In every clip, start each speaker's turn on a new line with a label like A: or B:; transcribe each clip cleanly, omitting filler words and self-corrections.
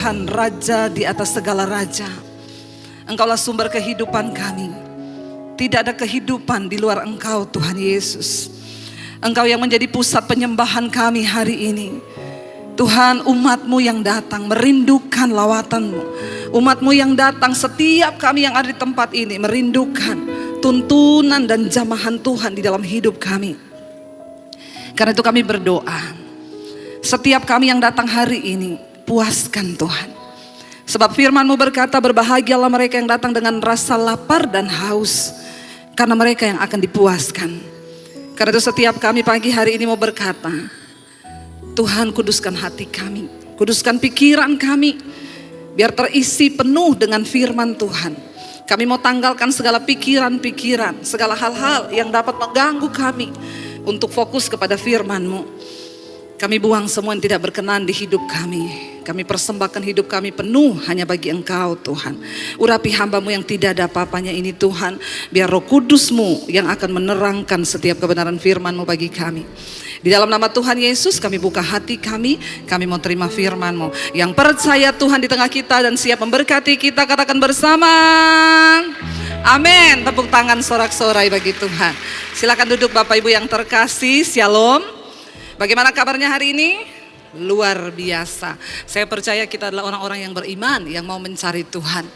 A: Tuhan Raja di atas segala raja. Engkaulah sumber kehidupan kami. Tidak ada kehidupan di luar Engkau, Tuhan Yesus. Engkau yang menjadi pusat penyembahan kami hari ini. Tuhan, umat-Mu yang datang merindukan lawatan-Mu. Umat-Mu yang datang, setiap kami yang ada di tempat ini merindukan tuntunan dan jamahan Tuhan di dalam hidup kami. Karena itu kami berdoa, setiap kami yang datang hari ini, puaskan Tuhan. Sebab firman-Mu berkata, berbahagialah mereka yang datang dengan rasa lapar dan haus, karena mereka yang akan dipuaskan. Karena itu setiap kami pagi hari ini mau berkata, Tuhan, kuduskan hati kami, kuduskan pikiran kami, biar terisi penuh dengan firman Tuhan. Kami mau tanggalkan segala pikiran-pikiran, segala hal-hal yang dapat mengganggu kami untuk fokus kepada firman-Mu. Kami buang semua yang tidak berkenan di hidup kami. Kami persembahkan hidup kami penuh hanya bagi Engkau, Tuhan. Urapi hamba-Mu yang tidak ada apa-apanya ini, Tuhan. Biar Roh Kudus-Mu yang akan menerangkan setiap kebenaran firman-Mu bagi kami. Di dalam nama Tuhan Yesus kami buka hati kami mau terima firman-Mu. Yang percaya Tuhan di tengah kita dan siap memberkati kita, katakan bersama. Amin. Tepuk tangan sorak-sorai bagi Tuhan. Silakan duduk Bapak Ibu yang terkasih. Shalom. Bagaimana kabarnya hari ini? Luar biasa. Saya percaya kita adalah orang-orang yang beriman, yang mau mencari Tuhan.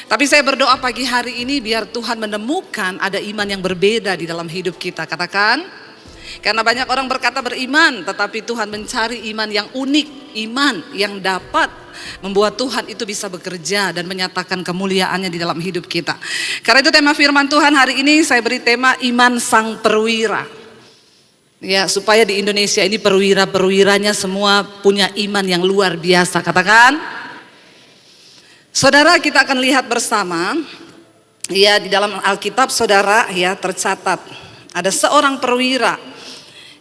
A: Tapi saya berdoa pagi hari ini biar Tuhan menemukan ada iman yang berbeda di dalam hidup kita. Katakan, karena banyak orang berkata beriman, tetapi Tuhan mencari iman yang unik, iman yang dapat membuat Tuhan itu bisa bekerja dan menyatakan kemuliaannya di dalam hidup kita. Karena itu tema firman Tuhan hari ini saya beri tema iman sang perwira. Ya, supaya di Indonesia ini perwira-perwiranya semua punya iman yang luar biasa. Katakan. Saudara, kita akan lihat bersama. Ya, di dalam Alkitab saudara ya tercatat ada seorang perwira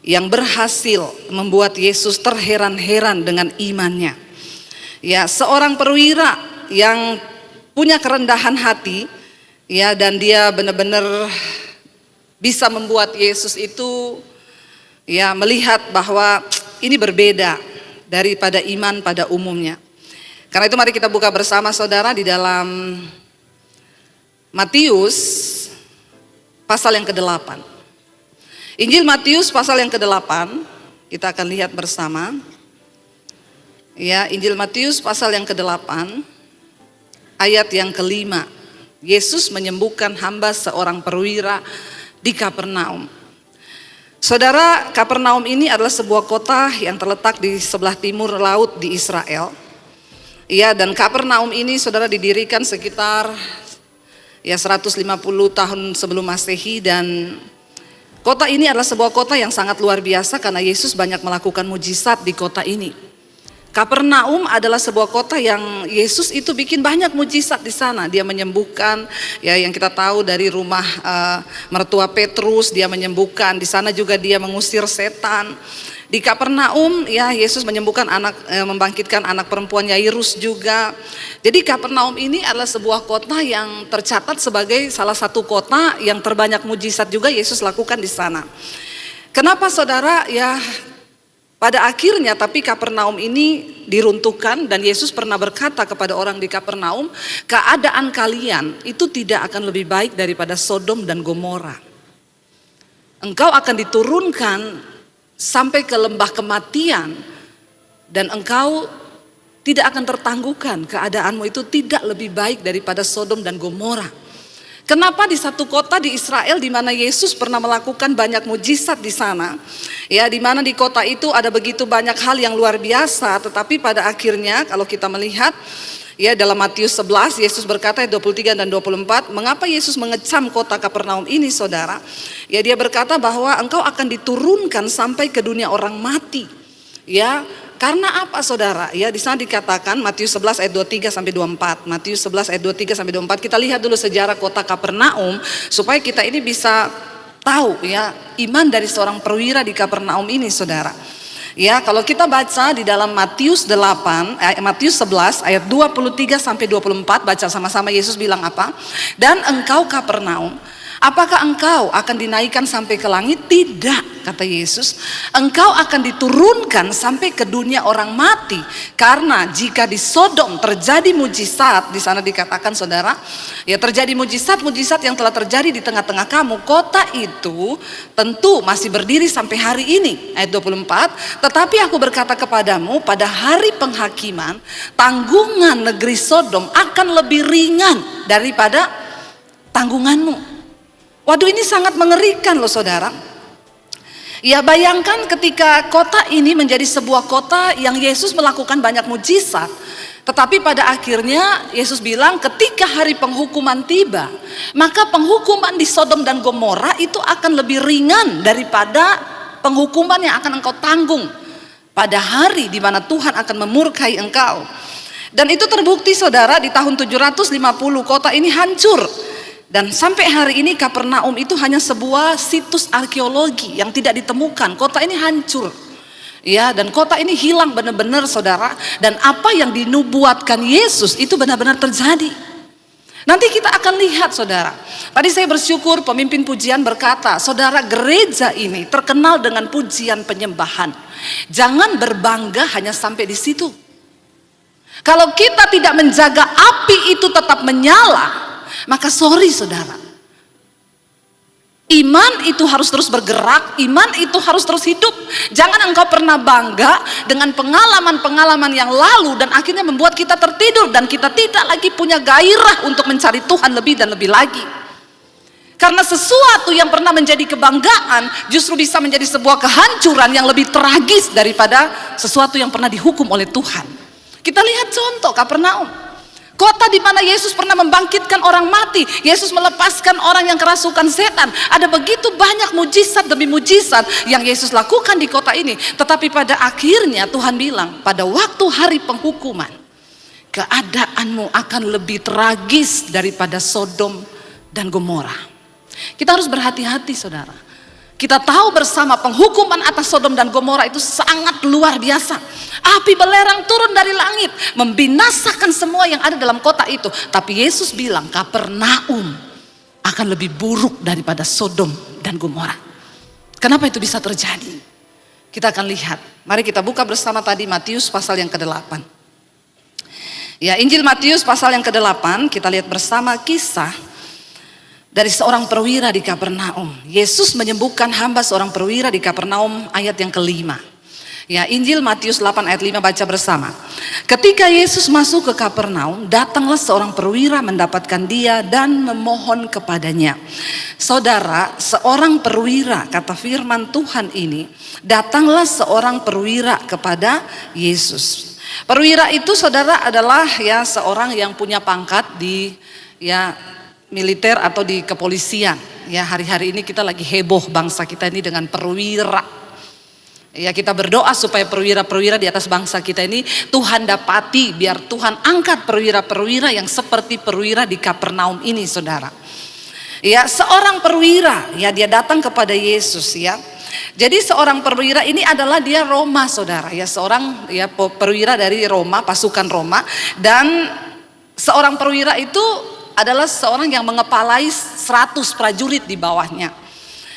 A: yang berhasil membuat Yesus terheran-heran dengan imannya. Ya, seorang perwira yang punya kerendahan hati ya, dan dia benar-benar bisa membuat Yesus itu ya melihat bahwa ini berbeda daripada iman pada umumnya. Karena itu mari kita buka bersama saudara di dalam Matius pasal yang ke-8. Injil Matius pasal yang ke-8 kita akan lihat bersama. Ya, Injil Matius pasal yang ke-8 ayat yang ke-5. Yesus menyembuhkan hamba seorang perwira di Kapernaum. Saudara, Kapernaum ini adalah sebuah kota yang terletak di sebelah timur laut di Israel. Ya, dan Kapernaum ini saudara didirikan sekitar ya 150 tahun sebelum Masehi, dan kota ini adalah sebuah kota yang sangat luar biasa karena Yesus banyak melakukan mujizat di kota ini. Kapernaum adalah sebuah kota yang Yesus itu bikin banyak mujizat di sana. Dia menyembuhkan, ya yang kita tahu dari rumah mertua Petrus, dia menyembuhkan. Di sana juga dia mengusir setan. Di Kapernaum, ya Yesus menyembuhkan membangkitkan anak perempuan Yairus juga. Jadi Kapernaum ini adalah sebuah kota yang tercatat sebagai salah satu kota yang terbanyak mujizat juga Yesus lakukan di sana. Kenapa saudara? Ya, pada akhirnya tapi Kapernaum ini diruntuhkan dan Yesus pernah berkata kepada orang di Kapernaum, keadaan kalian itu tidak akan lebih baik daripada Sodom dan Gomora. Engkau akan diturunkan sampai ke lembah kematian dan engkau tidak akan tertangguhkan, keadaanmu itu tidak lebih baik daripada Sodom dan Gomora. Kenapa di satu kota di Israel di mana Yesus pernah melakukan banyak mujizat di sana, ya di mana di kota itu ada begitu banyak hal yang luar biasa, tetapi pada akhirnya kalau kita melihat ya dalam Matius 11 Yesus berkata ayat 23 dan 24, mengapa Yesus mengecam kota Kapernaum ini saudara? Ya dia berkata bahwa engkau akan diturunkan sampai ke dunia orang mati. Ya, karena apa saudara? Ya di sana dikatakan Matius 11 ayat 23 sampai 24. Matius 11 ayat 23 sampai 24. Kita lihat dulu sejarah kota Kapernaum supaya kita ini bisa tahu ya iman dari seorang perwira di Kapernaum ini saudara. Ya, kalau kita baca di dalam Matius 11 ayat 23 sampai 24, baca sama-sama. Yesus bilang apa? Dan engkau Kapernaum Apakah engkau akan dinaikkan sampai ke langit? Tidak, kata Yesus. Engkau akan diturunkan sampai ke dunia orang mati. Karena jika di Sodom terjadi mujizat, di sana dikatakan saudara, ya terjadi mujizat-mujizat yang telah terjadi di tengah-tengah kamu, kota itu tentu masih berdiri sampai hari ini. Ayat 24, tetapi aku berkata kepadamu, pada hari penghakiman, tanggungan negeri Sodom akan lebih ringan daripada tanggunganmu. Waduh, ini sangat mengerikan loh saudara. Ya bayangkan ketika kota ini menjadi sebuah kota yang Yesus melakukan banyak mujizat. Tetapi pada akhirnya Yesus bilang ketika hari penghukuman tiba, maka penghukuman di Sodom dan Gomora itu akan lebih ringan daripada penghukuman yang akan engkau tanggung pada hari di mana Tuhan akan memurkai engkau. Dan itu terbukti saudara, di tahun 750 kota ini hancur. Dan sampai hari ini Kapernaum itu hanya sebuah situs arkeologi yang tidak ditemukan. Kota ini hancur. Ya, dan kota ini hilang benar-benar saudara. Dan apa yang dinubuatkan Yesus itu benar-benar terjadi. Nanti kita akan lihat saudara. Tadi saya bersyukur pemimpin pujian berkata, saudara, gereja ini terkenal dengan pujian penyembahan. Jangan berbangga hanya sampai di situ. Kalau kita tidak menjaga api itu tetap menyala, maka sorry saudara, iman itu harus terus bergerak, iman itu harus terus hidup. Jangan engkau pernah bangga dengan pengalaman-pengalaman yang lalu dan akhirnya membuat kita tertidur dan kita tidak lagi punya gairah untuk mencari Tuhan lebih dan lebih lagi. Karena sesuatu yang pernah menjadi kebanggaan justru bisa menjadi sebuah kehancuran yang lebih tragis daripada sesuatu yang pernah dihukum oleh Tuhan. Kita lihat contoh Kapernaum. Kota di mana Yesus pernah membangkitkan orang mati, Yesus melepaskan orang yang kerasukan setan. Ada begitu banyak mujizat demi mujizat yang Yesus lakukan di kota ini. Tetapi pada akhirnya Tuhan bilang, pada waktu hari penghukuman, keadaanmu akan lebih tragis daripada Sodom dan Gomora. Kita harus berhati-hati saudara. Kita tahu bersama penghukuman atas Sodom dan Gomora itu sangat luar biasa. Api belerang turun dari langit, membinasakan semua yang ada dalam kota itu. Tapi Yesus bilang Kapernaum akan lebih buruk daripada Sodom dan Gomora. Kenapa itu bisa terjadi? Kita akan lihat. Mari kita buka bersama tadi Matius pasal yang ke-8. Ya, Injil Matius pasal yang ke-8, kita lihat bersama kisah dari seorang perwira di Kapernaum. Yesus menyembuhkan hamba seorang perwira di Kapernaum, ayat yang ke-5. Ya, Injil Matius 8 ayat 5, baca bersama. Ketika Yesus masuk ke Kapernaum, datanglah seorang perwira mendapatkan dia dan memohon kepadanya. Saudara, seorang perwira, kata firman Tuhan ini, datanglah seorang perwira kepada Yesus. Perwira itu saudara adalah ya seorang yang punya pangkat di militer atau di kepolisian. Ya, hari-hari ini kita lagi heboh bangsa kita ini dengan perwira. Ya, kita berdoa supaya perwira-perwira di atas bangsa kita ini Tuhan dapati, biar Tuhan angkat perwira-perwira yang seperti perwira di Kapernaum ini saudara. Ya, seorang perwira, ya dia datang kepada Yesus ya. Jadi seorang perwira ini adalah dia Roma saudara, ya seorang ya perwira dari Roma, pasukan Roma. Dan seorang perwira itu adalah seorang yang mengepalai 100 prajurit di bawahnya.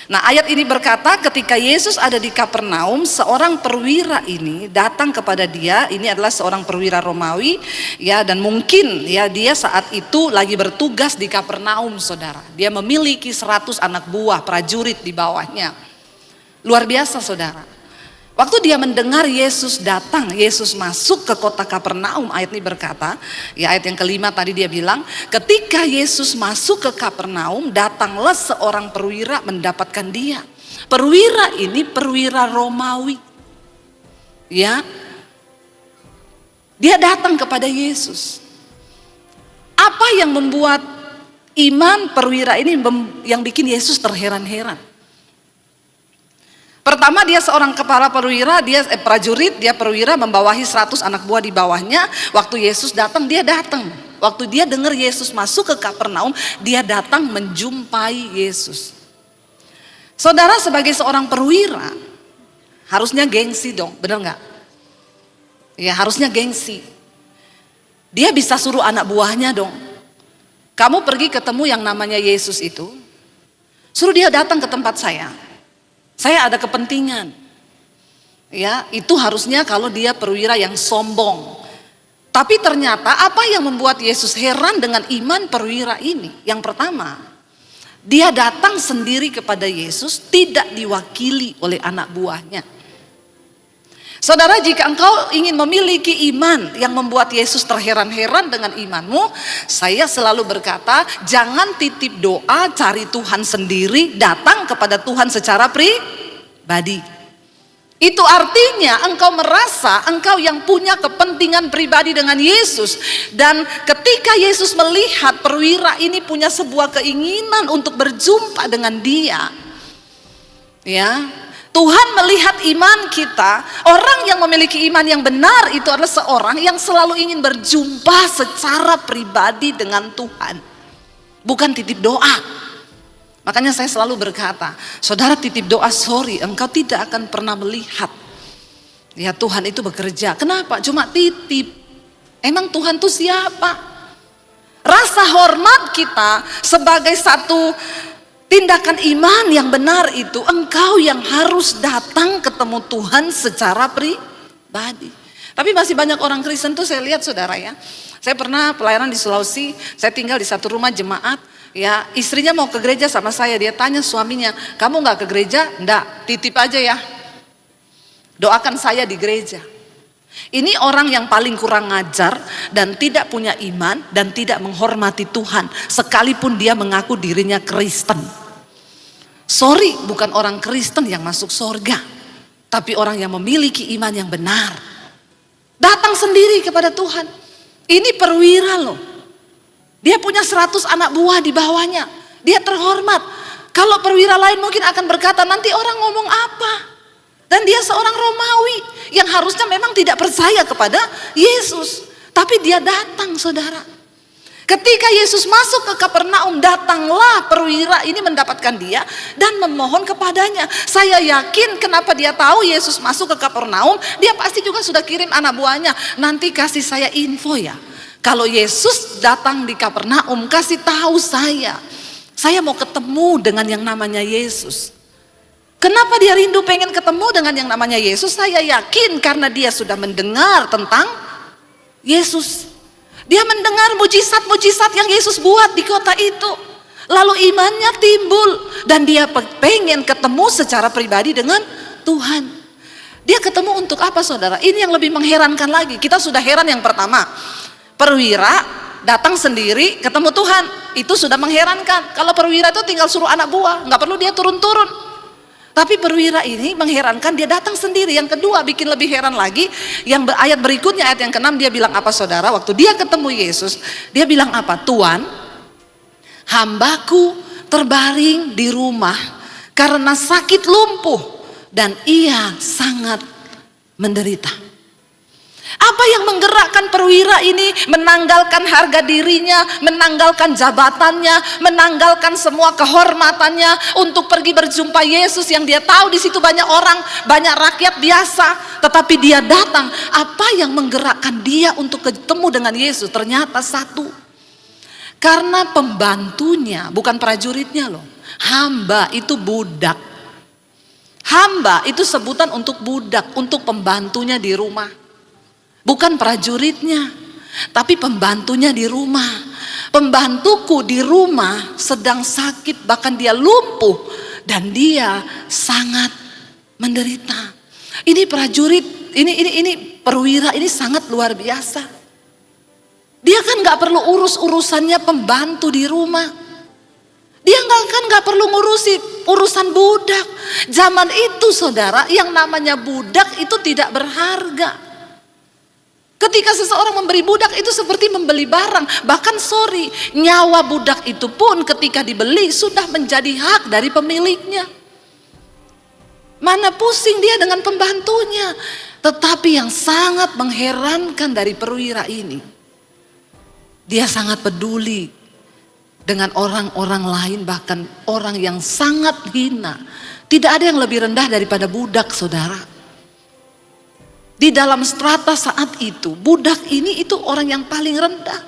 A: Nah, ayat ini berkata ketika Yesus ada di Kapernaum, seorang perwira ini datang kepada dia. Ini adalah seorang perwira Romawi ya, dan mungkin ya dia saat itu lagi bertugas di Kapernaum saudara. Dia memiliki 100 anak buah prajurit di bawahnya. Luar biasa saudara. Waktu dia mendengar Yesus datang, Yesus masuk ke kota Kapernaum, ayat ini berkata, ya ayat yang ke-5 tadi dia bilang, ketika Yesus masuk ke Kapernaum, datanglah seorang perwira mendapatkan dia. Perwira ini perwira Romawi. Ya. Dia datang kepada Yesus. Apa yang membuat iman perwira ini yang bikin Yesus terheran-heran? Pertama, dia seorang kepala perwira, dia prajurit, dia perwira membawahi 100 anak buah di bawahnya. Waktu Yesus datang, dia datang. Waktu dia dengar Yesus masuk ke Kapernaum, dia datang menjumpai Yesus. Saudara, sebagai seorang perwira harusnya gengsi dong, benar nggak? Ya harusnya gengsi. Dia bisa suruh anak buahnya dong, kamu pergi ketemu yang namanya Yesus itu, Suruh dia datang ke tempat saya. Saya ada kepentingan. Ya, itu harusnya kalau dia perwira yang sombong. Tapi ternyata apa yang membuat Yesus heran dengan iman perwira ini? Yang pertama, dia datang sendiri kepada Yesus, tidak diwakili oleh anak buahnya. Saudara, jika engkau ingin memiliki iman yang membuat Yesus terheran-heran dengan imanmu, saya selalu berkata, jangan titip doa, cari Tuhan sendiri, datang kepada Tuhan secara pribadi. Itu artinya engkau merasa engkau yang punya kepentingan pribadi dengan Yesus. Dan ketika Yesus melihat perwira ini punya sebuah keinginan untuk berjumpa dengan dia, ya, Tuhan melihat iman kita. Orang yang memiliki iman yang benar itu adalah seorang yang selalu ingin berjumpa secara pribadi dengan Tuhan, bukan titip doa. Makanya saya selalu berkata, saudara titip doa, sorry, engkau tidak akan pernah melihat ya Tuhan itu bekerja. Kenapa? Cuma titip. Emang Tuhan itu siapa? Rasa hormat kita sebagai satu tindakan iman yang benar itu, engkau yang harus datang ketemu Tuhan secara pribadi. Tapi masih banyak orang Kristen tuh saya lihat, saudara ya. Saya pernah pelayanan di Sulawesi, saya tinggal di satu rumah jemaat. Ya, istrinya mau ke gereja sama saya, dia tanya suaminya, kamu gak ke gereja? Enggak, titip aja ya, doakan saya di gereja. Ini orang yang paling kurang ngajar dan tidak punya iman dan tidak menghormati Tuhan, sekalipun dia mengaku dirinya Kristen. Sorry, bukan orang Kristen yang masuk surga, tapi orang yang memiliki iman yang benar, datang sendiri kepada Tuhan. Ini perwira loh. Dia punya 100 anak buah di bawahnya. Dia terhormat. Kalau perwira lain mungkin akan berkata, nanti orang ngomong apa? Dan dia seorang Romawi yang harusnya memang tidak percaya kepada Yesus. Tapi dia datang, saudara. Ketika Yesus masuk ke Kapernaum, datanglah perwira ini mendapatkan dia dan memohon kepadanya. Saya yakin kenapa dia tahu Yesus masuk ke Kapernaum, dia pasti juga sudah kirim anak buahnya. Nanti kasih saya info ya. Kalau Yesus datang di Kapernaum, kasih tahu saya mau ketemu dengan yang namanya Yesus. Kenapa dia rindu pengen ketemu dengan yang namanya Yesus? Saya yakin karena dia sudah mendengar tentang Yesus. Dia mendengar mujizat-mujizat yang Yesus buat di kota itu. Lalu imannya timbul dan dia pengen ketemu secara pribadi dengan Tuhan. Dia ketemu untuk apa, saudara? Ini yang lebih mengherankan lagi. Kita sudah heran yang pertama. Perwira datang sendiri ketemu Tuhan, itu sudah mengherankan. Kalau perwira itu tinggal suruh anak buah, nggak perlu dia turun-turun. Tapi perwira ini mengherankan, dia datang sendiri. Yang kedua bikin lebih heran lagi, yang ayat berikutnya, ayat yang ke-6, dia bilang apa, saudara? Waktu dia ketemu Yesus, dia bilang apa? Tuhan, hambaku terbaring di rumah karena sakit lumpuh dan ia sangat menderita. Apa yang menggerakkan perwira ini menanggalkan harga dirinya, menanggalkan jabatannya, menanggalkan semua kehormatannya untuk pergi berjumpa Yesus yang dia tahu di situ banyak orang, banyak rakyat biasa, tetapi dia datang. Apa yang menggerakkan dia untuk ketemu dengan Yesus? Ternyata satu, karena pembantunya, bukan prajuritnya loh. Hamba itu budak. Hamba itu sebutan untuk budak, untuk pembantunya di rumah. Bukan prajuritnya, tapi pembantunya di rumah. Pembantuku di rumah sedang sakit, bahkan dia lumpuh dan dia sangat menderita. Ini prajurit, ini perwira ini sangat luar biasa. Dia kan nggak perlu urusannya pembantu di rumah. Dia kan nggak perlu ngurusi urusan budak. Zaman itu, saudara, yang namanya budak itu tidak berharga. Ketika seseorang memberi budak itu seperti membeli barang. Bahkan nyawa budak itu pun ketika dibeli sudah menjadi hak dari pemiliknya. Mana pusing dia dengan pembantunya. Tetapi yang sangat mengherankan dari perwira ini, dia sangat peduli dengan orang-orang lain, bahkan orang yang sangat hina. Tidak ada yang lebih rendah daripada budak, saudara. Di dalam strata saat itu, budak ini itu orang yang paling rendah.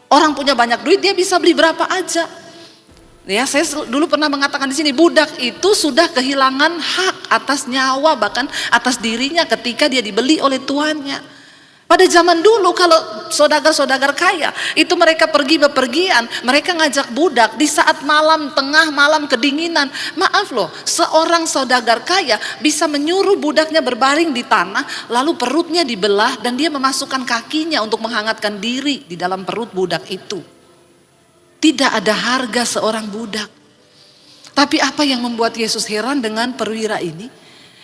A: Orang punya banyak duit, dia bisa beli berapa aja. Ya, saya dulu pernah mengatakan di sini, budak itu sudah kehilangan hak atas nyawa, bahkan atas dirinya ketika dia dibeli oleh tuannya. Pada zaman dulu kalau saudagar-saudagar kaya, itu mereka pergi bepergian, mereka ngajak budak di saat malam, tengah malam kedinginan. Maaf loh, seorang saudagar kaya bisa menyuruh budaknya berbaring di tanah, lalu perutnya dibelah dan dia memasukkan kakinya untuk menghangatkan diri di dalam perut budak itu. Tidak ada harga seorang budak. Tapi apa yang membuat Yesus heran dengan perwira ini?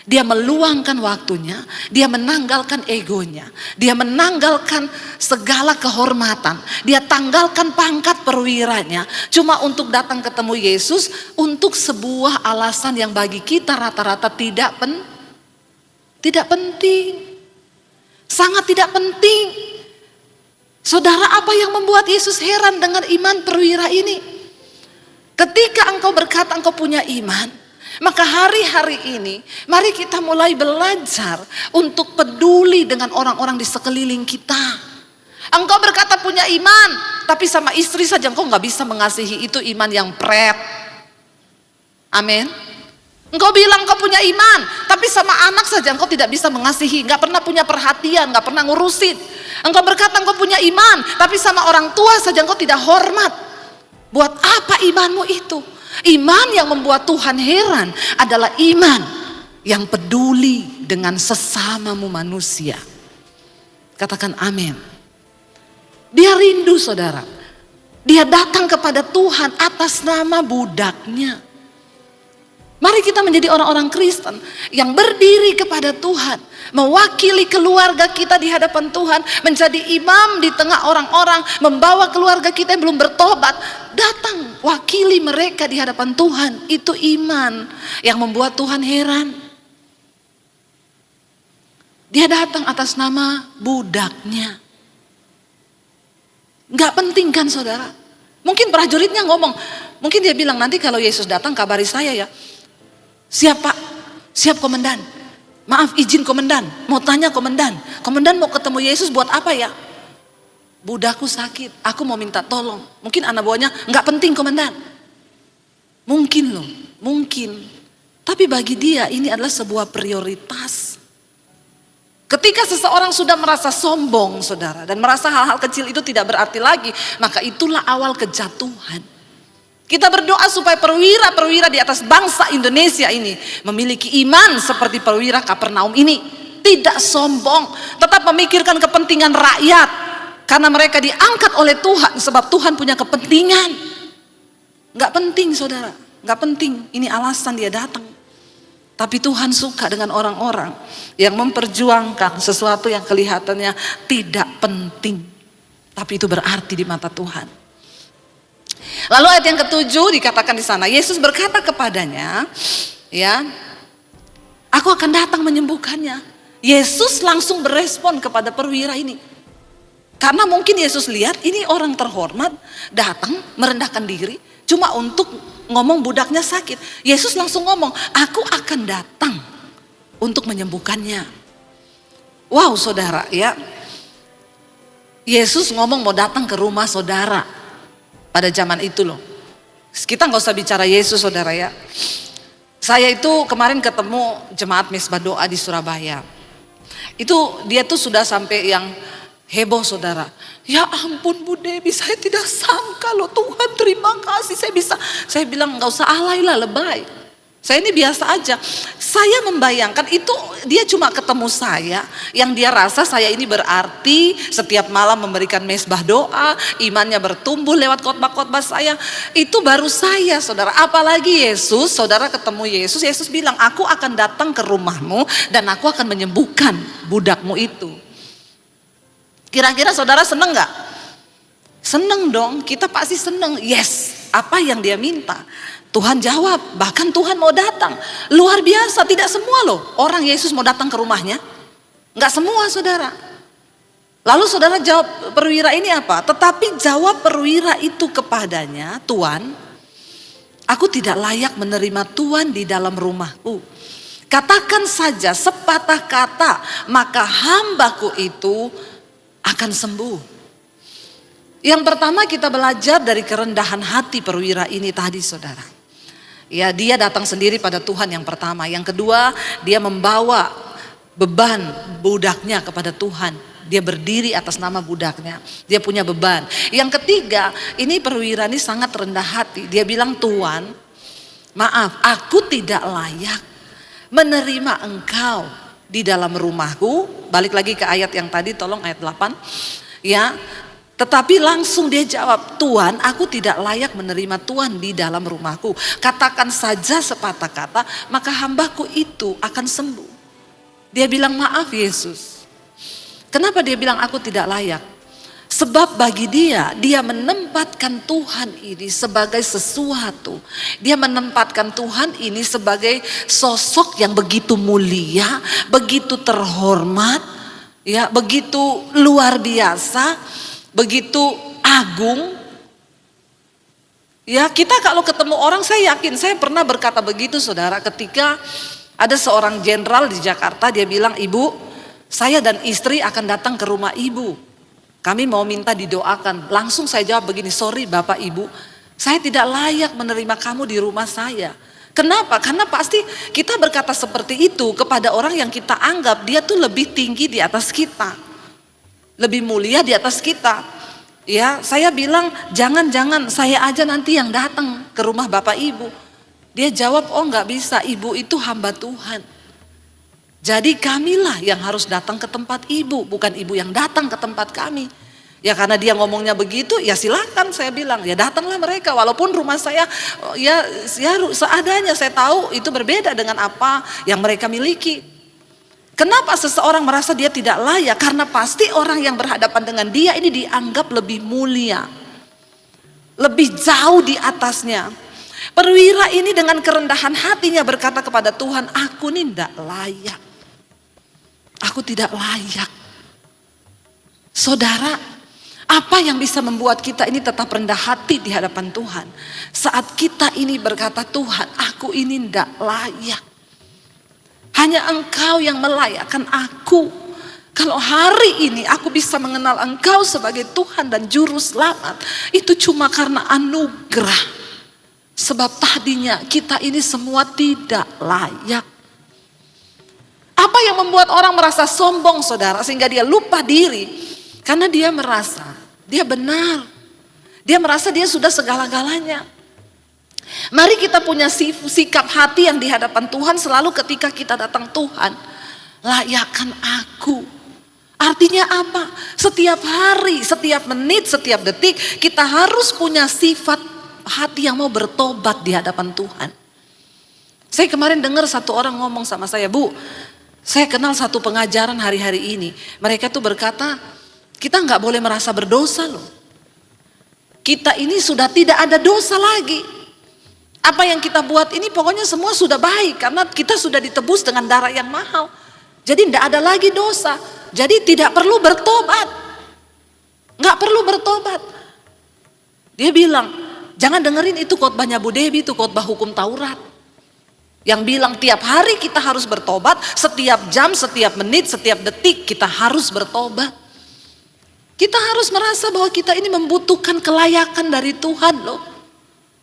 A: Dia meluangkan waktunya, dia menanggalkan egonya, dia menanggalkan segala kehormatan, dia tanggalkan pangkat perwiranya cuma untuk datang ketemu Yesus untuk sebuah alasan yang bagi kita rata-rata tidak penting. Sangat tidak penting. Saudara, apa yang membuat Yesus heran dengan iman perwira ini? Ketika engkau berkata engkau punya iman, maka hari-hari ini mari kita mulai belajar untuk peduli dengan orang-orang di sekeliling kita. Engkau berkata punya iman, tapi sama istri saja engkau gak bisa mengasihi, itu iman yang pret. Amin. Engkau bilang engkau punya iman, tapi sama anak saja engkau tidak bisa mengasihi, gak pernah punya perhatian, gak pernah ngurusin. Engkau berkata engkau punya iman, tapi sama orang tua saja engkau tidak hormat. Buat apa imanmu itu? Iman yang membuat Tuhan heran adalah iman yang peduli dengan sesamamu manusia. Katakan amin. Dia rindu, saudara. Dia datang kepada Tuhan atas nama budaknya. Mari kita menjadi orang-orang Kristen yang berdiri kepada Tuhan, mewakili keluarga kita di hadapan Tuhan, menjadi imam di tengah orang-orang, membawa keluarga kita yang belum bertobat, datang wakili mereka di hadapan Tuhan. Itu iman yang membuat Tuhan heran. Dia datang atas nama budaknya. Gak penting kan, saudara? Mungkin prajuritnya ngomong, mungkin dia bilang, nanti kalau Yesus datang kabari saya ya. Siap Pak, siap komandan. Maaf izin komandan, mau tanya komandan. Komandan mau ketemu Yesus buat apa ya? Budakku sakit, aku mau minta tolong. Mungkin anak buahnya, nggak penting komandan. Mungkin loh, mungkin. Tapi bagi dia ini adalah sebuah prioritas. Ketika seseorang sudah merasa sombong, saudara, dan merasa hal-hal kecil itu tidak berarti lagi, maka itulah awal kejatuhan. Kita berdoa supaya perwira-perwira di atas bangsa Indonesia ini memiliki iman seperti perwira Kapernaum ini. Tidak sombong, tetap memikirkan kepentingan rakyat. Karena mereka diangkat oleh Tuhan sebab Tuhan punya kepentingan. Gak penting, saudara, gak penting. Ini alasan dia datang. Tapi Tuhan suka dengan orang-orang yang memperjuangkan sesuatu yang kelihatannya tidak penting, tapi itu berarti di mata Tuhan. Lalu ayat yang ketujuh dikatakan di sana, Yesus berkata kepadanya, ya, aku akan datang menyembuhkannya. Yesus langsung berespon kepada perwira ini. Karena mungkin Yesus lihat ini orang terhormat datang merendahkan diri cuma untuk ngomong budaknya sakit. Yesus langsung ngomong, aku akan datang untuk menyembuhkannya. Wow, saudara, ya. Yesus ngomong mau datang ke rumah saudara. Pada zaman itu loh. Kita nggak usah bicara Yesus, saudara ya. Saya itu kemarin ketemu jemaat Misbah Doa di Surabaya. Itu dia tuh sudah sampai yang heboh, saudara. Ya ampun Bu Debi, saya tidak sangka loh, Tuhan terima kasih saya bilang nggak usah alay lah, lebay. Saya ini biasa aja. Saya membayangkan itu dia cuma ketemu saya, yang dia rasa saya ini berarti setiap malam memberikan mesbah doa, imannya bertumbuh lewat khotbah-khotbah saya. Itu baru saya, saudara. Apalagi Yesus, saudara ketemu Yesus, Yesus bilang, aku akan datang ke rumahmu dan aku akan menyembuhkan budakmu itu. Kira-kira saudara seneng gak? Seneng dong, kita pasti seneng. Yes, apa yang dia minta Tuhan jawab, bahkan Tuhan mau datang. Luar biasa, tidak semua loh orang Yesus mau datang ke rumahnya. Enggak semua, saudara. Lalu saudara jawab perwira ini apa? Tetapi jawab perwira itu kepadanya, Tuan, aku tidak layak menerima Tuan di dalam rumahku. Katakan saja sepatah kata, maka hambaku itu akan sembuh. Yang pertama kita belajar dari kerendahan hati perwira ini tadi saudara. Ya, dia datang sendiri pada Tuhan yang pertama. Yang kedua, dia membawa beban budaknya kepada Tuhan. Dia berdiri atas nama budaknya. Dia punya beban. Yang ketiga, ini perwira ini sangat rendah hati. Dia bilang, Tuhan, maaf, aku tidak layak menerima engkau di dalam rumahku. Balik lagi ke ayat yang tadi, tolong ayat 8. Ya, tetapi langsung dia jawab, Tuhan, aku tidak layak menerima Tuhan di dalam rumahku. Katakan saja sepatah kata, maka hambaku itu akan sembuh. Dia bilang, maaf Yesus. Kenapa dia bilang aku tidak layak? Sebab bagi dia menempatkan Tuhan ini sebagai sesuatu. Dia menempatkan Tuhan ini sebagai sosok yang begitu mulia, begitu terhormat, ya, begitu luar biasa, begitu agung. Ya, kita kalau ketemu orang, saya yakin, saya pernah berkata begitu saudara, ketika ada seorang jenderal di Jakarta, dia bilang, Ibu, saya dan istri akan datang ke rumah Ibu. Kami mau minta didoakan. Langsung saya jawab begini, sorry Bapak Ibu, saya tidak layak menerima kamu di rumah saya. Kenapa? Karena pasti kita berkata seperti itu kepada orang yang kita anggap dia tuh lebih tinggi di atas kita, lebih mulia di atas kita. Ya, saya bilang jangan saya aja nanti yang datang ke rumah Bapak Ibu. Dia jawab, oh nggak bisa, Ibu itu hamba Tuhan. Jadi kamilah yang harus datang ke tempat Ibu, bukan Ibu yang datang ke tempat kami. Ya karena dia ngomongnya begitu, ya silakan, saya bilang, ya datanglah mereka. Walaupun rumah saya ya seadanya, saya tahu itu berbeda dengan apa yang mereka miliki. Kenapa seseorang merasa dia tidak layak? Karena pasti orang yang berhadapan dengan dia ini dianggap lebih mulia, lebih jauh di atasnya. Perwira ini dengan kerendahan hatinya berkata kepada Tuhan, aku ini tidak layak. Aku tidak layak. Saudara, apa yang bisa membuat kita ini tetap rendah hati di hadapan Tuhan? Saat kita ini berkata, Tuhan, aku ini tidak layak. Hanya Engkau yang melayakkan aku. Kalau hari ini aku bisa mengenal Engkau sebagai Tuhan dan Juru Selamat, itu cuma karena anugerah. Sebab tadinya kita ini semua tidak layak. Apa yang membuat orang merasa sombong saudara, sehingga dia lupa diri? Karena dia merasa dia benar. Dia merasa dia sudah segala-galanya. Mari kita punya sikap hati yang di hadapan Tuhan selalu ketika kita datang, Tuhan, layakkan aku. Artinya apa? Setiap hari, setiap menit, setiap detik kita harus punya sifat hati yang mau bertobat di hadapan Tuhan. Saya kemarin dengar satu orang ngomong sama saya, Bu, saya kenal satu pengajaran hari-hari ini. Mereka tuh berkata, kita nggak boleh merasa berdosa loh. Kita ini sudah tidak ada dosa lagi. Apa yang kita buat ini pokoknya semua sudah baik. Karena kita sudah ditebus dengan darah yang mahal. Jadi tidak ada lagi dosa. Jadi tidak perlu bertobat. Nggak perlu bertobat. Dia bilang, jangan dengerin itu khotbahnya Bu Debi, itu khotbah hukum Taurat. Yang bilang tiap hari kita harus bertobat, setiap jam, setiap menit, setiap detik kita harus bertobat. Kita harus merasa bahwa kita ini membutuhkan kelayakan dari Tuhan loh.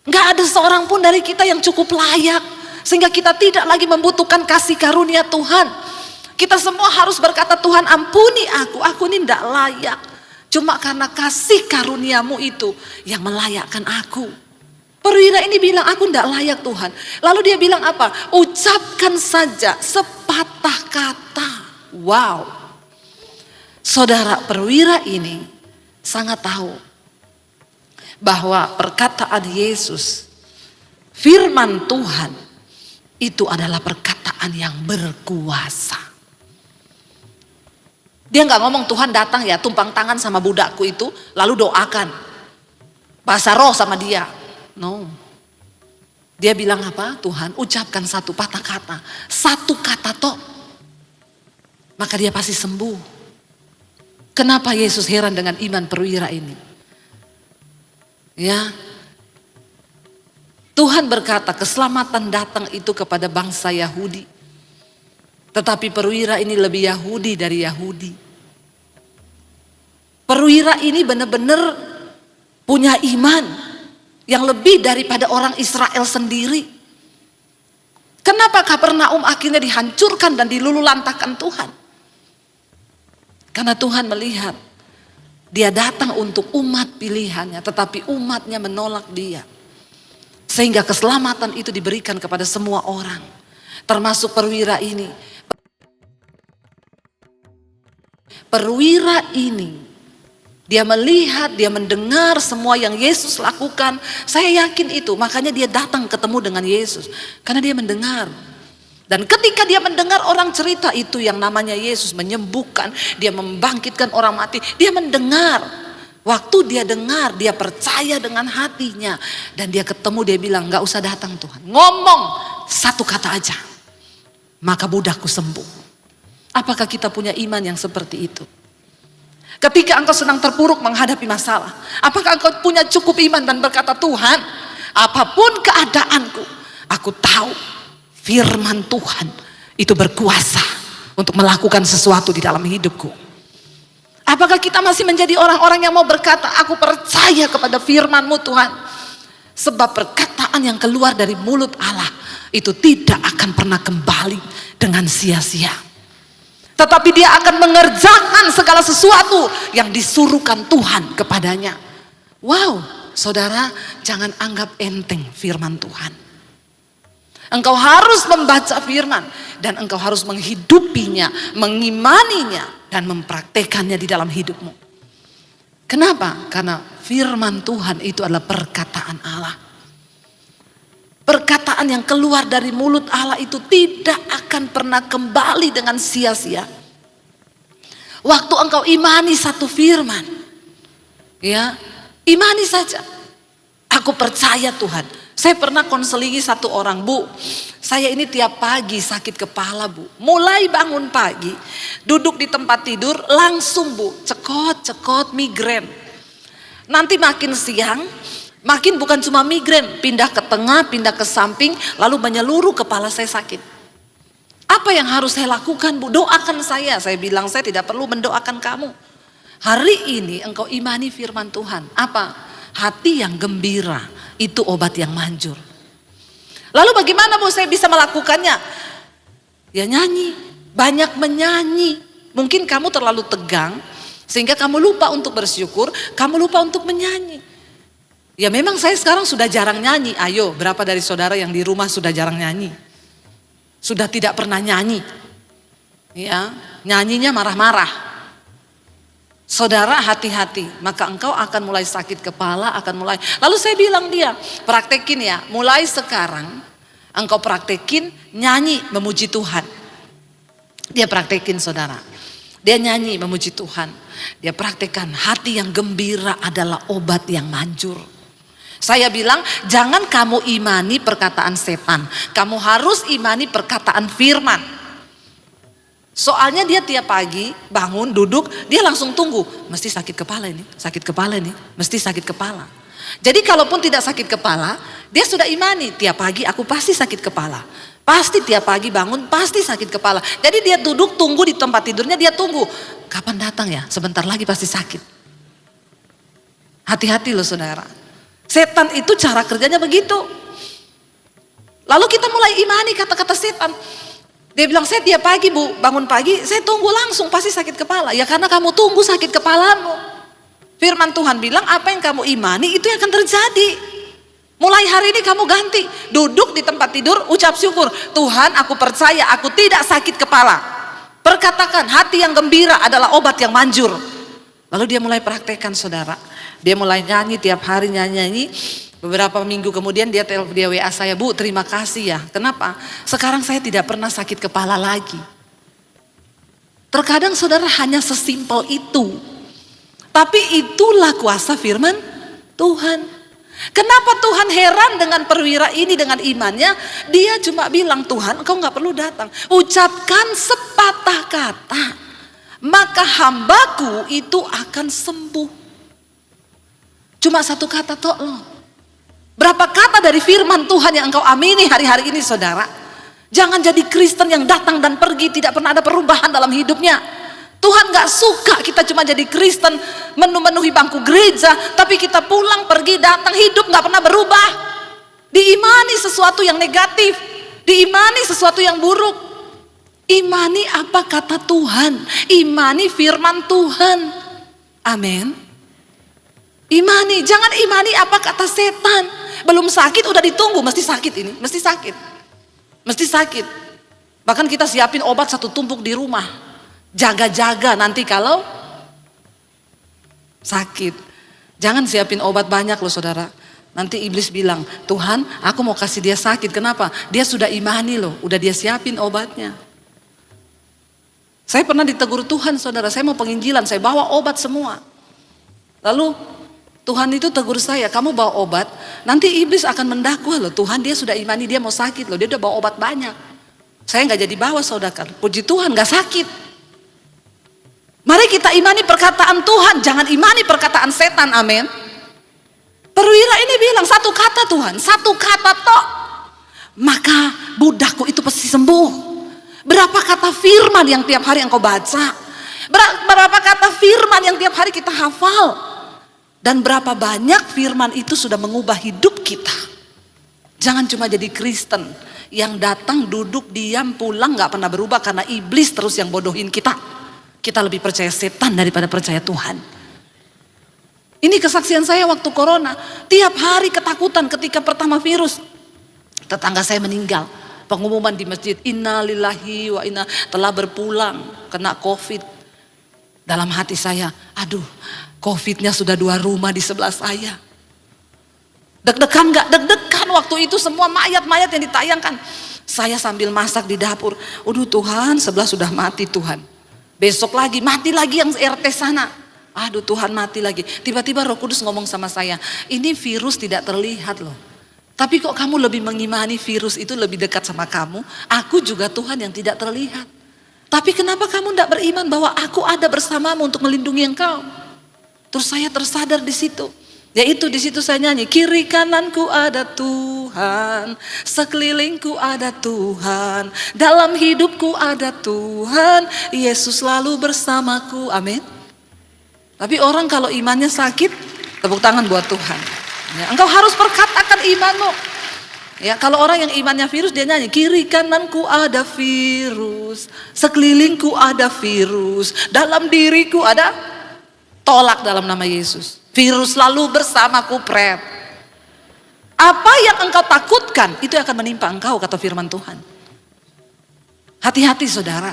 A: Gak ada seorang pun dari kita yang cukup layak, sehingga kita tidak lagi membutuhkan kasih karunia Tuhan. Kita semua harus berkata, Tuhan ampuni aku ini tidak layak. Cuma karena kasih karuniamu itu yang melayakkan aku. Perwira ini bilang, aku tidak layak Tuhan. Lalu dia bilang apa? Ucapkan saja sepatah kata. Wow. Saudara, perwira ini sangat tahu bahwa perkataan Yesus, firman Tuhan, itu adalah perkataan yang berkuasa. Dia nggak ngomong Tuhan datang ya tumpang tangan sama budakku itu, lalu doakan. Bahasa roh sama dia. No. Dia bilang apa? Tuhan, ucapkan satu patah kata, satu kata toh, maka dia pasti sembuh. Kenapa Yesus heran dengan iman perwira ini? Ya, Tuhan berkata keselamatan datang itu kepada bangsa Yahudi, tetapi perwira ini lebih Yahudi dari Yahudi. Perwira ini benar-benar punya iman yang lebih daripada orang Israel sendiri. Kenapa Kapernaum akhirnya dihancurkan dan diluluhlantahkan Tuhan? Karena Tuhan melihat dia datang untuk umat pilihannya, tetapi umatnya menolak dia. Sehingga keselamatan itu diberikan kepada semua orang, termasuk perwira ini. Perwira ini, dia melihat, dia mendengar semua yang Yesus lakukan. Saya yakin itu, makanya dia datang ketemu dengan Yesus. Karena dia mendengar. Dan ketika dia mendengar orang cerita itu yang namanya Yesus menyembuhkan, dia membangkitkan orang mati, dia mendengar. Waktu dia dengar, dia percaya dengan hatinya. Dan dia ketemu, dia bilang, gak usah datang Tuhan. Ngomong satu kata aja, maka budakku sembuh. Apakah kita punya iman yang seperti itu? Ketika engkau sedang terpuruk menghadapi masalah, apakah engkau punya cukup iman dan berkata, Tuhan, apapun keadaanku, aku tahu firman Tuhan itu berkuasa untuk melakukan sesuatu di dalam hidupku. Apakah kita masih menjadi orang-orang yang mau berkata, aku percaya kepada firman-Mu Tuhan. Sebab perkataan yang keluar dari mulut Allah itu tidak akan pernah kembali dengan sia-sia. Tetapi dia akan mengerjakan segala sesuatu yang disuruhkan Tuhan kepadanya. Wow, saudara, jangan anggap enteng firman Tuhan. Engkau harus membaca firman dan engkau harus menghidupinya, mengimaninya dan mempraktekannya di dalam hidupmu. Kenapa? Karena firman Tuhan itu adalah perkataan Allah. Perkataan yang keluar dari mulut Allah itu tidak akan pernah kembali dengan sia-sia. Waktu engkau imani satu firman, ya, imani saja. Aku percaya Tuhan. Saya pernah konselingi satu orang, Bu, saya ini tiap pagi sakit kepala, Bu. Mulai bangun pagi, duduk di tempat tidur, langsung Bu, cekot migrain. Nanti makin siang, makin bukan cuma migrain, pindah ke tengah, pindah ke samping, lalu menyeluruh kepala saya sakit. Apa yang harus saya lakukan, Bu? Doakan saya. Saya bilang saya tidak perlu mendoakan kamu. Hari ini engkau imani firman Tuhan. Apa? Hati yang gembira itu obat yang manjur. Lalu bagaimana, Bu, saya bisa melakukannya? Ya nyanyi, banyak menyanyi. Mungkin kamu terlalu tegang sehingga kamu lupa untuk bersyukur, kamu lupa untuk menyanyi. Ya memang saya sekarang sudah jarang nyanyi. Ayo, berapa dari saudara yang di rumah sudah jarang nyanyi? Sudah tidak pernah nyanyi. Ya, nyanyinya marah-marah. Saudara, hati-hati, maka engkau akan mulai sakit kepala, akan mulai. Lalu saya bilang dia, praktekin ya, mulai sekarang engkau praktekin nyanyi memuji Tuhan. Dia praktekin, saudara. Dia nyanyi memuji Tuhan. Dia praktekkan, hati yang gembira adalah obat yang manjur. Saya bilang, jangan kamu imani perkataan setan. Kamu harus imani perkataan firman. Soalnya dia tiap pagi bangun, duduk, dia langsung tunggu. Mesti sakit kepala ini, mesti sakit kepala. Jadi kalaupun tidak sakit kepala, dia sudah imani. Tiap pagi aku pasti sakit kepala. Pasti tiap pagi bangun, pasti sakit kepala. Jadi dia duduk, tunggu di tempat tidurnya, dia tunggu. Kapan datang ya? Sebentar lagi pasti sakit. Hati-hati loh saudara. Setan itu cara kerjanya begitu. Lalu kita mulai imani kata-kata setan. Dia bilang, saya tiap pagi, Bu, bangun pagi, saya tunggu langsung pasti sakit kepala. Ya karena kamu tunggu sakit kepalamu. Firman Tuhan bilang, apa yang kamu imani itu yang akan terjadi. Mulai hari ini kamu ganti, duduk di tempat tidur, ucap syukur. Tuhan, aku percaya aku tidak sakit kepala. Perkatakan, hati yang gembira adalah obat yang manjur. Lalu dia mulai praktekkan, saudara. Dia mulai nyanyi tiap hari, nyanyi. Beberapa minggu kemudian dia WA saya, Bu, terima kasih ya. Kenapa? Sekarang saya tidak pernah sakit kepala lagi. Terkadang saudara hanya sesimpel itu. Tapi itulah kuasa firman Tuhan. Kenapa Tuhan heran dengan perwira ini dengan imannya? Dia cuma bilang, Tuhan engkau gak perlu datang. Ucapkan sepatah kata, maka hambaku itu akan sembuh. Cuma satu kata tok loh. Berapa kata dari firman Tuhan yang engkau amini hari-hari ini saudara. Jangan jadi Kristen yang datang dan pergi, tidak pernah ada perubahan dalam hidupnya. Tuhan gak suka kita cuma jadi Kristen, memenuhi bangku gereja, tapi kita pulang, pergi, datang, hidup gak pernah berubah. Diimani sesuatu yang negatif, diimani sesuatu yang buruk. Imani apa kata Tuhan, imani firman Tuhan. Amin. Imani, jangan imani apa kata setan. Belum sakit udah ditunggu, mesti sakit ini, mesti sakit. Mesti sakit. Bahkan kita siapin obat satu tumpuk di rumah. Jaga-jaga nanti kalau sakit. Jangan siapin obat banyak loh saudara. Nanti iblis bilang, Tuhan aku mau kasih dia sakit. Kenapa? Dia sudah imani loh, udah dia siapin obatnya. Saya pernah ditegur Tuhan saudara, saya mau penginjilan, saya bawa obat semua. Lalu Tuhan itu tegur saya, kamu bawa obat, nanti iblis akan mendakwa loh. Tuhan dia sudah imani, dia mau sakit loh, dia udah bawa obat banyak. Saya gak jadi bawa saudara, puji Tuhan gak sakit. Mari kita imani perkataan Tuhan, jangan imani perkataan setan, amin. Perwira ini bilang satu kata Tuhan, satu kata tok, maka budakku itu pasti sembuh. Berapa kata firman yang tiap hari engkau baca, berapa kata firman yang tiap hari kita hafal, dan berapa banyak firman itu sudah mengubah hidup kita. Jangan cuma jadi Kristen yang datang, duduk, diam, pulang, gak pernah berubah karena iblis terus yang bodohin kita. Kita lebih percaya setan daripada percaya Tuhan. Ini kesaksian saya waktu corona. Tiap hari ketakutan ketika pertama virus. Tetangga saya meninggal. Pengumuman di masjid, innalillahi wa inna, telah berpulang kena COVID. Dalam hati saya, aduh, COVID-nya sudah 2 rumah di sebelah saya. Deg-degan gak? Deg-degan waktu itu semua mayat-mayat yang ditayangkan. Saya sambil masak di dapur. Aduh Tuhan, sebelah sudah mati Tuhan. Besok lagi, mati lagi yang RT sana. Aduh Tuhan, mati lagi. Tiba-tiba Roh Kudus ngomong sama saya, ini virus tidak terlihat loh. Tapi kok kamu lebih mengimani virus itu lebih dekat sama kamu? Aku juga Tuhan yang tidak terlihat. Tapi kenapa kamu tidak beriman bahwa aku ada bersamamu untuk melindungi engkau? Terus saya tersadar di situ. Yaitu di situ saya nyanyi, kiri kananku ada Tuhan, sekelilingku ada Tuhan, dalam hidupku ada Tuhan, Yesus selalu bersamaku, amin. Tapi orang kalau imannya sakit, tepuk tangan buat Tuhan. Ya, engkau harus perkatakan imanmu. Ya, kalau orang yang imannya virus dia nyanyi, kiri kananku ada virus, sekelilingku ada virus, dalam diriku ada, tolak dalam nama Yesus. Virus selalu bersamaku, pret. Apa yang engkau takutkan, itu akan menimpa engkau, kata firman Tuhan. Hati-hati saudara.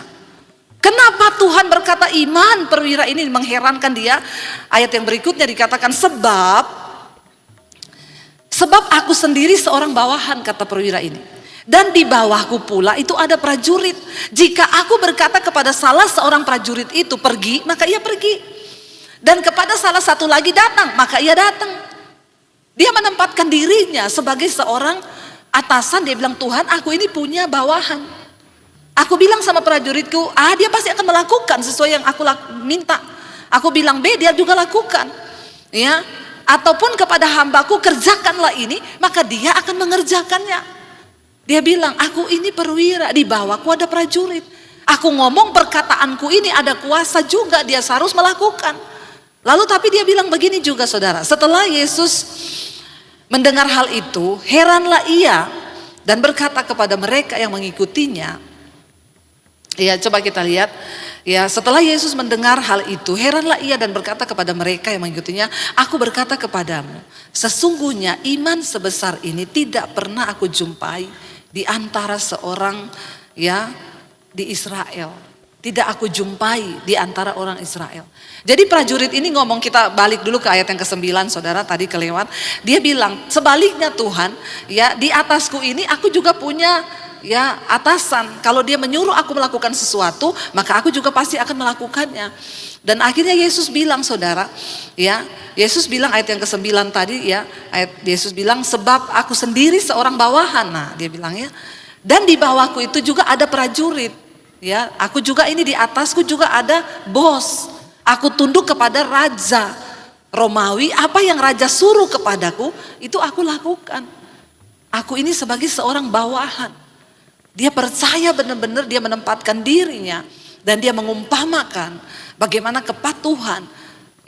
A: Kenapa Tuhan berkata iman perwira ini mengherankan dia? Ayat yang berikutnya dikatakan sebab aku sendiri seorang bawahan, kata perwira ini. Dan di bawahku pula itu ada prajurit. Jika aku berkata kepada salah seorang prajurit itu pergi, maka ia pergi. Dan kepada salah satu lagi datang, maka ia datang. Dia menempatkan dirinya sebagai seorang atasan. Dia bilang, Tuhan aku ini punya bawahan. Aku bilang sama prajuritku, dia pasti akan melakukan sesuai yang aku minta. Aku bilang B, dia juga lakukan. Ya, ataupun kepada hambaku kerjakanlah ini, maka dia akan mengerjakannya. Dia bilang, aku ini perwira, di bawahku ada prajurit. Aku ngomong perkataanku ini ada kuasa juga, dia harus melakukan. Lalu tapi dia bilang begini juga saudara, setelah Yesus mendengar hal itu, heranlah ia dan berkata kepada mereka yang mengikutinya. Ya, coba kita lihat. Ya, setelah Yesus mendengar hal itu, heranlah ia dan berkata kepada mereka yang mengikutinya, aku berkata kepadamu, sesungguhnya iman sebesar ini tidak pernah aku jumpai di antara seorang ya di Israel. Tidak aku jumpai di antara orang Israel. Jadi prajurit ini ngomong, kita balik dulu ke ayat yang ke-9 saudara, tadi kelewat. Dia bilang, sebaliknya Tuhan, ya di atasku ini aku juga punya ya atasan. Kalau dia menyuruh aku melakukan sesuatu, maka aku juga pasti akan melakukannya. Dan akhirnya Yesus bilang saudara, ya Yesus bilang ayat yang ke-9 tadi ya, ayat Yesus bilang sebab aku sendiri seorang bawahan. Nah dia bilang ya, dan di bawahku itu juga ada prajurit. Ya, aku juga ini di atasku juga ada bos. Aku tunduk kepada raja Romawi. Apa yang raja suruh kepadaku, itu aku lakukan. Aku ini sebagai seorang bawahan. Dia percaya benar-benar dia menempatkan dirinya Dan dia mengumpamakan bagaimana kepatuhan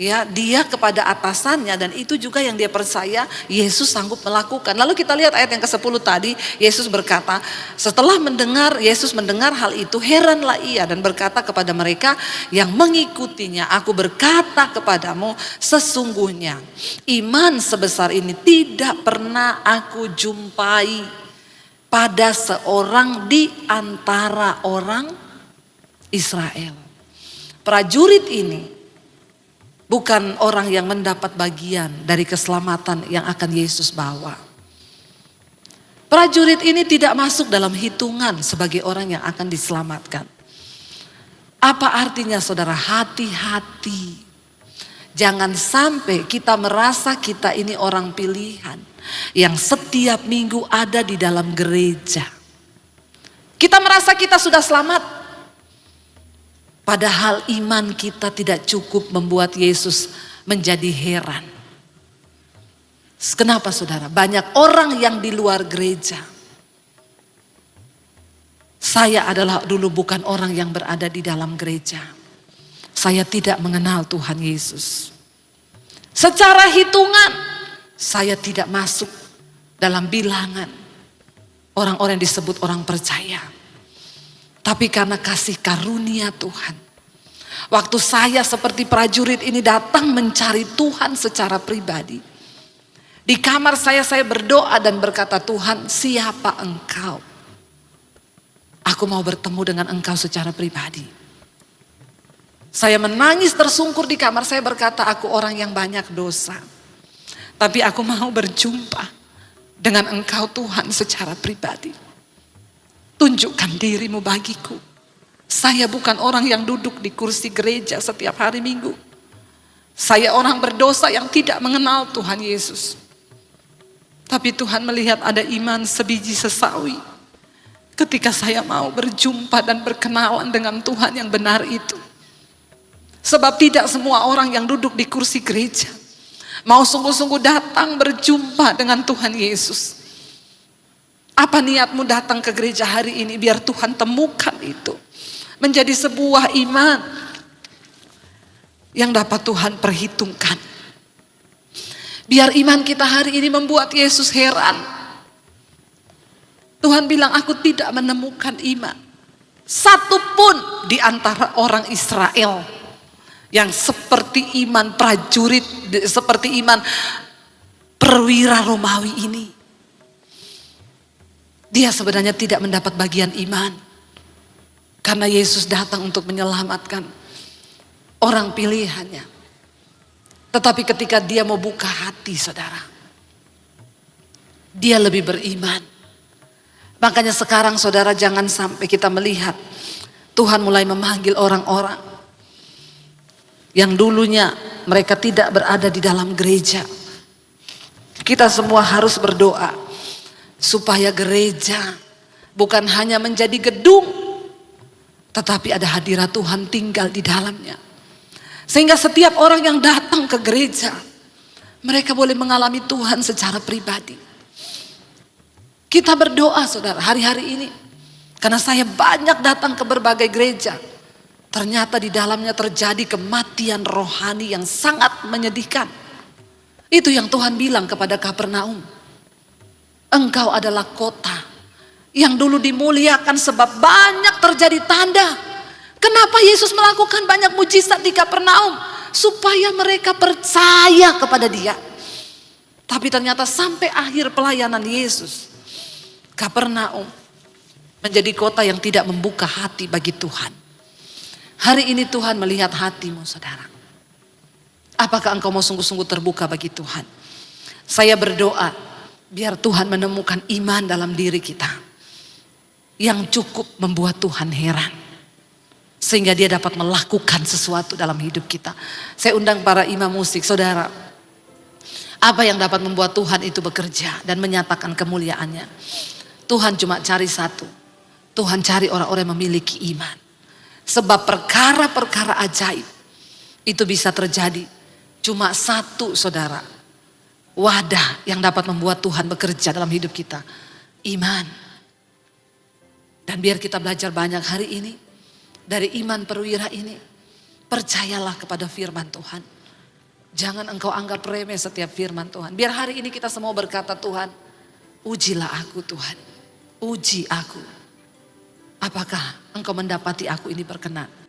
A: ya dia kepada atasannya, dan itu juga yang dia percaya Yesus sanggup melakukan. Lalu kita lihat ayat yang ke-10 tadi, Yesus berkata, setelah Yesus mendengar hal itu, heranlah ia dan berkata kepada mereka yang mengikutinya, aku berkata kepadamu, sesungguhnya iman sebesar ini tidak pernah aku jumpai pada seorang di antara orang Israel. Prajurit ini bukan orang yang mendapat bagian dari keselamatan yang akan Yesus bawa. Prajurit ini tidak masuk dalam hitungan sebagai orang yang akan diselamatkan. Apa artinya saudara? Hati-hati. Jangan sampai kita merasa kita ini orang pilihan yang setiap minggu ada di dalam gereja. Kita merasa kita sudah selamat. Padahal iman kita tidak cukup membuat Yesus menjadi heran. Kenapa saudara? Banyak orang yang di luar gereja. Saya adalah dulu bukan orang yang berada di dalam gereja. Saya tidak mengenal Tuhan Yesus. Secara hitungan, saya tidak masuk dalam bilangan orang-orang yang disebut orang percaya. Tapi karena kasih karunia Tuhan, waktu saya seperti prajurit ini datang mencari Tuhan secara pribadi, di kamar saya berdoa dan berkata, Tuhan, siapa Engkau? Aku mau bertemu dengan Engkau secara pribadi. Saya menangis tersungkur di kamar saya, berkata, aku orang yang banyak dosa, tapi aku mau berjumpa dengan Engkau Tuhan secara pribadi. Tunjukkan dirimu bagiku. Saya bukan orang yang duduk di kursi gereja setiap hari Minggu. Saya orang berdosa yang tidak mengenal Tuhan Yesus. Tapi Tuhan melihat ada iman sebiji sesawi. Ketika saya mau berjumpa dan berkenalan dengan Tuhan yang benar itu. Sebab tidak semua orang yang duduk di kursi gereja mau sungguh-sungguh datang berjumpa dengan Tuhan Yesus. Apa niatmu datang ke gereja hari ini? Biar Tuhan temukan itu. Menjadi sebuah iman yang dapat Tuhan perhitungkan. Biar iman kita hari ini membuat Yesus heran. Tuhan bilang, aku tidak menemukan iman satupun di antara orang Israel yang seperti iman prajurit, seperti iman perwira Romawi ini. Dia sebenarnya tidak mendapat bagian iman. Karena Yesus datang untuk menyelamatkan orang pilihannya. Tetapi ketika dia mau buka hati saudara, dia lebih beriman. Makanya sekarang saudara, jangan sampai kita melihat Tuhan mulai memanggil orang-orang yang dulunya mereka tidak berada di dalam gereja. Kita semua harus berdoa supaya gereja bukan hanya menjadi gedung, tetapi ada hadirat Tuhan tinggal di dalamnya. Sehingga setiap orang yang datang ke gereja, mereka boleh mengalami Tuhan secara pribadi. Kita berdoa saudara hari-hari ini. Karena saya banyak datang ke berbagai gereja. Ternyata di dalamnya terjadi kematian rohani yang sangat menyedihkan. Itu yang Tuhan bilang kepada Kapernaum. Engkau adalah kota yang dulu dimuliakan sebab banyak terjadi tanda. Kenapa Yesus melakukan banyak mujizat di Kapernaum? Supaya mereka percaya kepada Dia. Tapi ternyata sampai akhir pelayanan Yesus, Kapernaum menjadi kota yang tidak membuka hati bagi Tuhan. Hari ini Tuhan melihat hatimu saudara. Apakah engkau mau sungguh-sungguh terbuka bagi Tuhan? Saya berdoa biar Tuhan menemukan iman dalam diri kita yang cukup membuat Tuhan heran. Sehingga Dia dapat melakukan sesuatu dalam hidup kita. Saya undang para imam musik, saudara. Apa yang dapat membuat Tuhan itu bekerja dan menyatakan kemuliaannya? Tuhan cuma cari satu. Tuhan cari orang-orang yang memiliki iman. Sebab perkara-perkara ajaib itu bisa terjadi cuma satu saudara. Wadah yang dapat membuat Tuhan bekerja dalam hidup kita. Iman. Dan biar kita belajar banyak hari ini.
B: dari iman perwira ini, percayalah kepada firman Tuhan. Jangan engkau anggap remeh setiap firman Tuhan. Biar hari ini kita semua berkata, Tuhan, ujilah aku Tuhan. Uji aku. Apakah engkau mendapati aku ini berkenan?